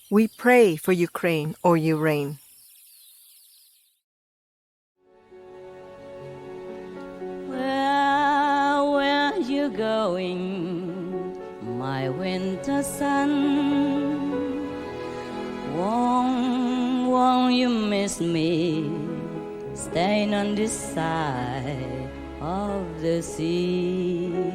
We pray for Ukraine, or you reign. Where you going, my winter sun? Won't you miss me, staying on this side of the sea?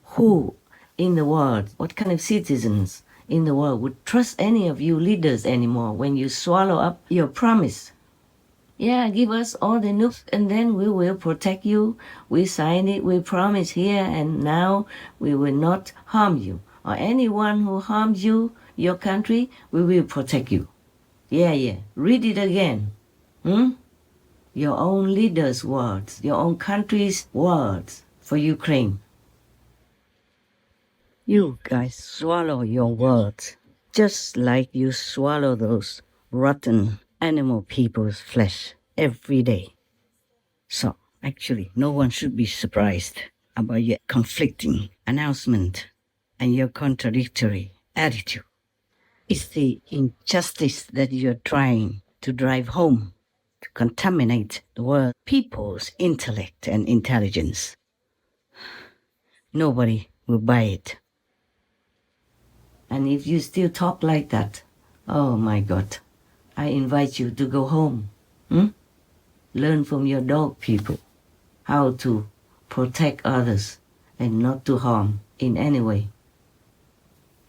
Who in the world, what kind of citizens in the world would trust any of you leaders anymore when you swallow up your promise? Yeah, give us all the nukes and then we will protect you. We sign it, we promise here and now we will not harm you. Or anyone who harms you, your country, we will protect you. Yeah. Read it again. Your own leaders' words, your own country's words for Ukraine. You guys swallow your words, just like you swallow those rotten animal people's flesh every day. So, actually, no one should be surprised about your conflicting announcement and your contradictory attitude. It's the injustice that you're trying to drive home to contaminate the world people's intellect and intelligence. Nobody will buy it. And if you still talk like that, oh my God, I invite you to go home. Learn from your dog people how to protect others and not to harm in any way.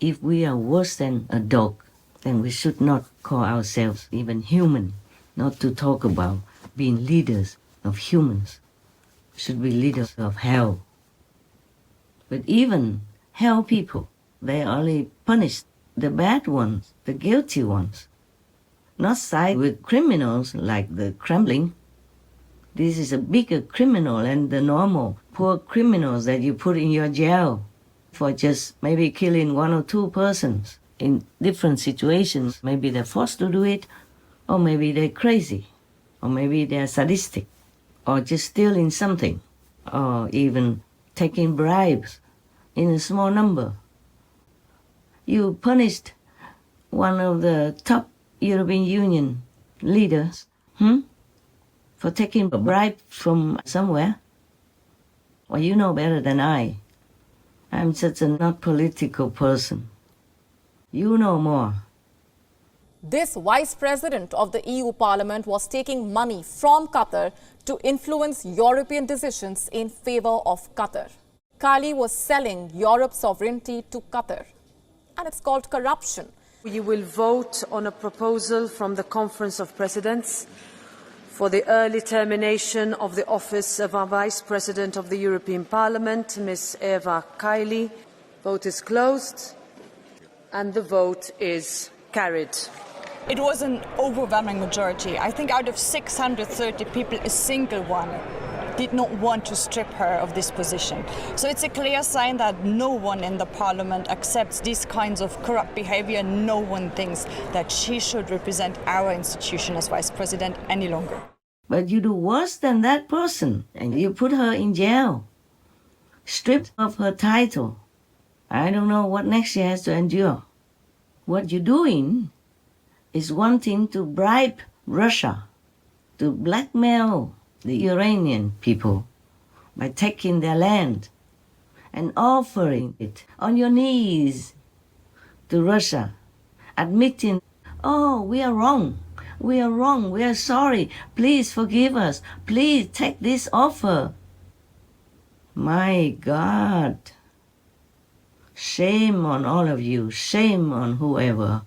If we are worse than a dog, then we should not call ourselves even human, not to talk about being leaders of humans. We should be leaders of hell. But even hell people, they only punish the bad ones, the guilty ones, not side with criminals like the Kremlin. This is a bigger criminal than the normal poor criminals that you put in your jail for just maybe killing one or two persons in different situations. Maybe they're forced to do it, or maybe they're crazy, or maybe they're sadistic, or just stealing something, or even taking bribes in a small number. You punished one of the top European Union leaders for taking a bribe from somewhere. Well, you know better than I. I'm such a not political person. You know more. This vice president of the EU Parliament was taking money from Qatar to influence European decisions in favor of Qatar. Kylie was selling Europe's sovereignty to Qatar. And it's called corruption. You will vote on a proposal from the Conference of Presidents for the early termination of the office of our Vice President of the European Parliament, Ms. Eva Kaili. Vote is closed and the vote is carried. It was an overwhelming majority. I think out of 630 people, a single one did not want to strip her of this position. So it's a clear sign that no one in the parliament accepts these kinds of corrupt behavior. No one thinks that she should represent our institution as vice president any longer. But you do worse than that person, and you put her in jail, stripped of her title. I don't know what next she has to endure. What you're doing is wanting to bribe Russia, to blackmail the Iranian people by taking their land and offering it on your knees to Russia, admitting, oh, we are wrong, we are sorry, please forgive us, please take this offer. My God, shame on all of you, shame on whoever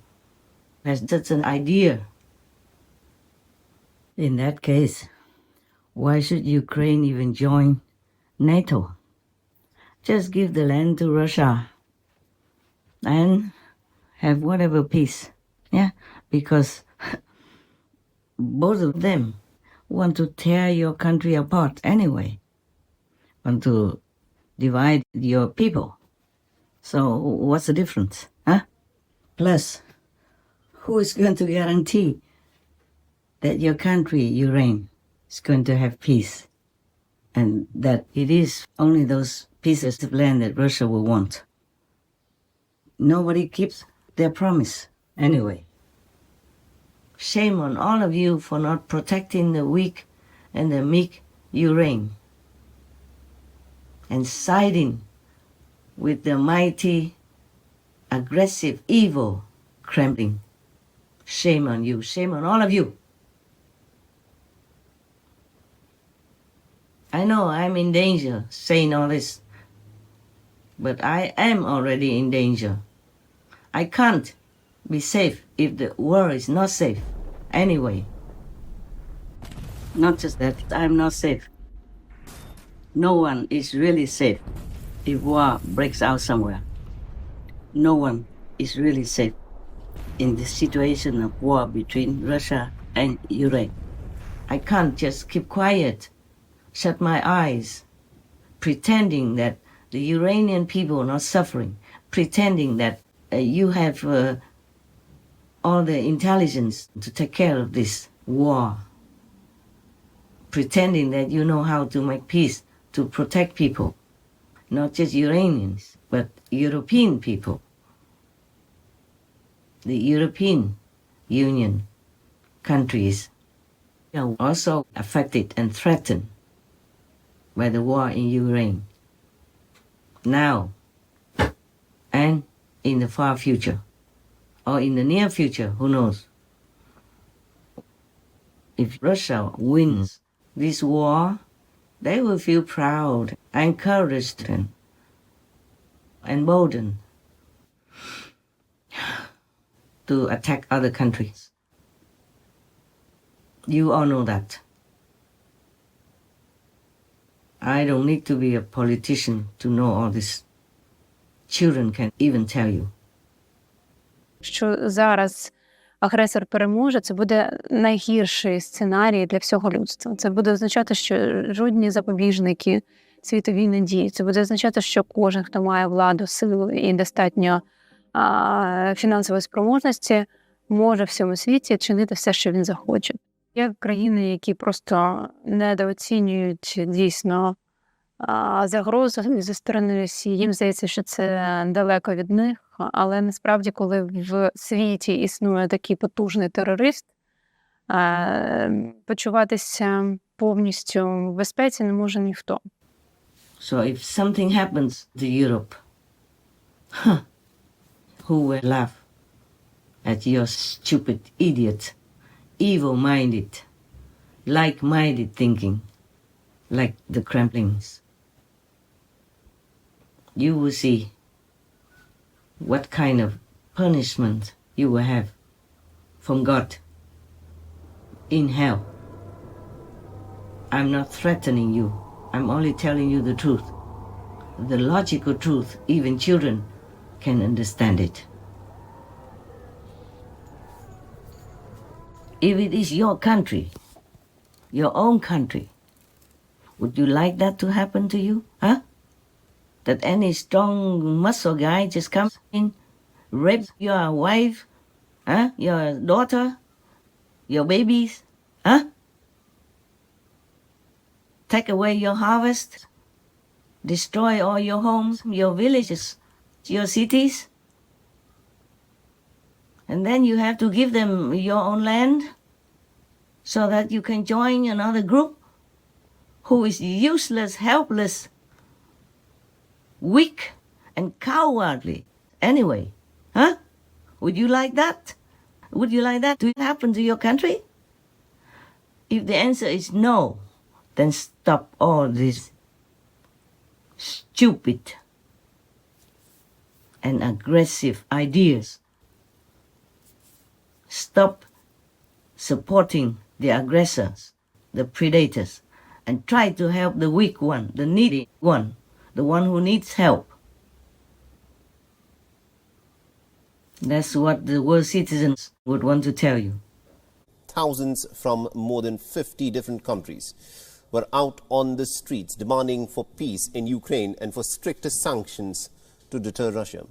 has such an idea. In that case, why should Ukraine even join NATO? Just give the land to Russia and have whatever peace. Yeah, because both of them want to tear your country apart anyway, want to divide your people. So what's the difference, huh? Plus, who is going to guarantee that your country, Ukraine, is going to have peace, and that it is only those pieces of land that Russia will want? Nobody keeps their promise anyway. Shame on all of you for not protecting the weak and the meek Ukraine and siding with the mighty, aggressive, evil Kremlin. Shame on you. Shame on all of you. I know I'm in danger saying all this, but I am already in danger. I can't be safe if the world is not safe anyway. Not just that, I'm not safe. No one is really safe if war breaks out somewhere. No one is really safe in the situation of war between Russia and Ukraine. I can't just keep quiet, shut my eyes, pretending that the Ukrainian people are not suffering, pretending that you have all the intelligence to take care of this war, pretending that you know how to make peace, to protect people, not just Ukrainians, but European people. The European Union countries are also affected and threatened by the war in Ukraine, now and in the far future, or in the near future, who knows. If Russia wins this war, they will feel proud, encouraged, and emboldened to attack other countries. You all know that. I don't need to be a politician to know all this. Children can even tell you. Що зараз агресор переможе, це буде найгірший сценарій для всього людства. Це буде означати, що жодні запобіжники світовій не діють. Це буде означати, що кожен, хто має владу, силу і достатньо фінансової спроможності, може в всьому світі чинити все, що він захоче. Є країни, які просто недооцінюють дійсно загрозу зі сторони Росії. Їм здається, що це далеко від них. Але насправді, коли в світі існує такий потужний терорист, почуватися повністю в безпеці не може ніхто. So if something happens to Europe, who will laugh at your stupid idiot, evil-minded, like-minded thinking, like the Kremlins? You will see what kind of punishment you will have from God in hell. I'm not threatening you. I'm only telling you the truth. The logical truth, even children can understand it. If it is your country, your own country, would you like that to happen to you? Huh? That any strong muscle guy just comes in, rapes your wife, your daughter, your babies, take away your harvest, destroy all your homes, your villages, your cities, and then you have to give them your own land so that you can join another group who is useless, helpless, weak, and cowardly. Anyway, would you like that? Would you like that to happen to your country? If the answer is no, then stop all these stupid and aggressive ideas. Stop supporting the aggressors, the predators, and try to help the weak one, the needy one, the one who needs help. That's what the world citizens would want to tell you. Thousands from more than 50 different countries were out on the streets demanding for peace in Ukraine and for stricter sanctions to deter Russia.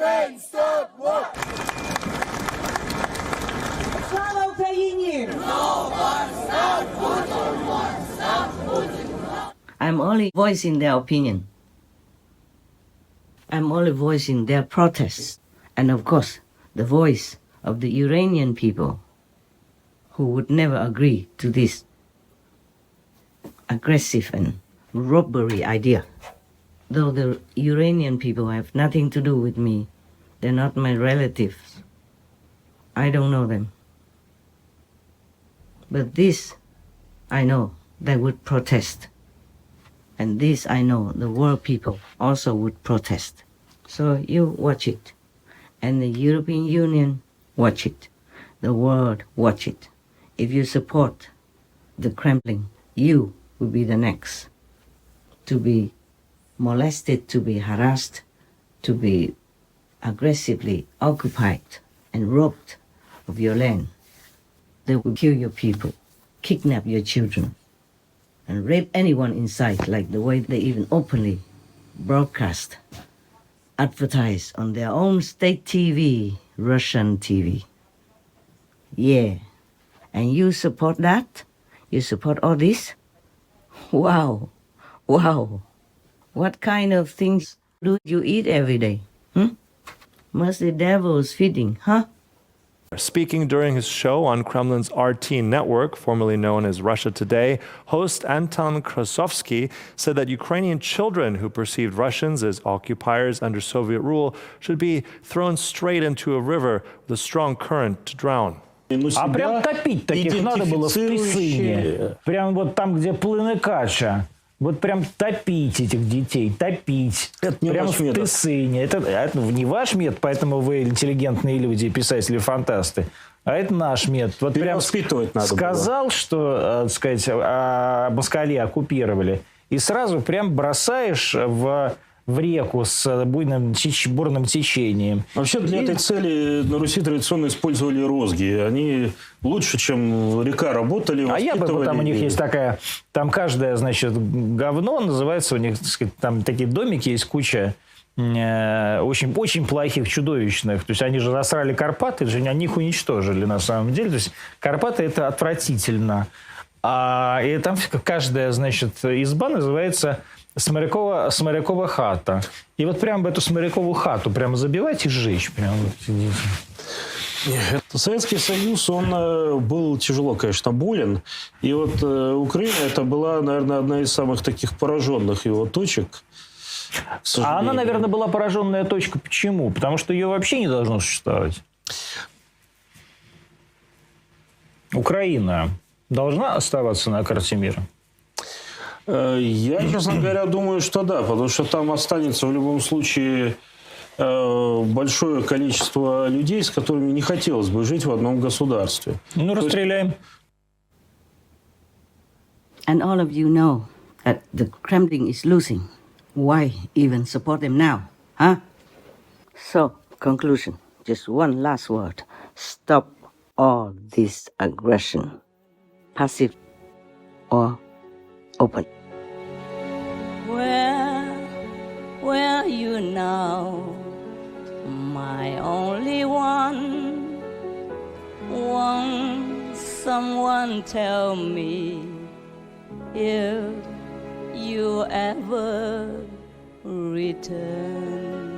I'm only voicing their opinion. I'm only voicing their protests. And of course, the voice of the Iranian people who would never agree to this aggressive and robbery idea. Though the Iranian people have nothing to do with me, they're not my relatives. I don't know them. But this, I know, they would protest. And this, I know, the world people also would protest. So you watch it. And the European Union, watch it. The world, watch it. If you support the Kremlin, you will be the next to be molested, to be harassed, to be aggressively occupied and robbed of your land. They will kill your people, kidnap your children, and rape anyone in sight, like the way they even openly broadcast, advertise on their own state TV, Russian TV. Yeah. And you support that? You support all this? Wow. Wow. What kind of things do you eat every day? Must the devil's feeding, huh? Speaking during his show on Kremlin's RT network, formerly known as Russia Today, host Anton Krasovsky said that Ukrainian children who perceived Russians as occupiers under Soviet rule should be thrown straight into a river with a strong current to drown. А прям топить таких надо было в Песыне. Прям вот там, где плыны каша. Вот прям топить этих детей, топить. Это не прям в Песыне. Это не ваш метод, поэтому вы интеллигентные люди, писатели-фантасты. А это наш метод. Вот прям воспитывать надо сказал, было. Что, так сказать, москали оккупировали. И сразу прям бросаешь в реку с бурным течением. Вообще для этой цели на Руси традиционно использовали розги. Они лучше, чем река, работали. А я бы, там у них есть такая, там каждое, значит, говно называется, у них, так сказать, там такие домики есть куча очень, очень плохих, чудовищных. То есть они же засрали Карпаты, они их уничтожили на самом деле. То есть Карпаты это отвратительно. И там каждая, значит, изба называется Сморякова хата. И вот прям в эту Сморякову хату прямо забивать и сжечь. Прям. Советский Союз, он был тяжело, конечно, болен. И вот Украина, это была, наверное, одна из самых таких пораженных его точек. А она, наверное, была пораженная точка. Почему? Потому что ее вообще не должно существовать. Украина должна оставаться на карте мира? Я, честно говоря, думаю, что да, потому что там останется в любом случае большое количество людей, с которыми не хотелось бы жить в одном государстве. Ну, расстреляем. And all of you know that the Kremlin is losing. Why even support them now, huh? So, conclusion, just one last word. Stop all this aggression, passive or open. Where are you now, my only one? Won't someone tell me if you ever return?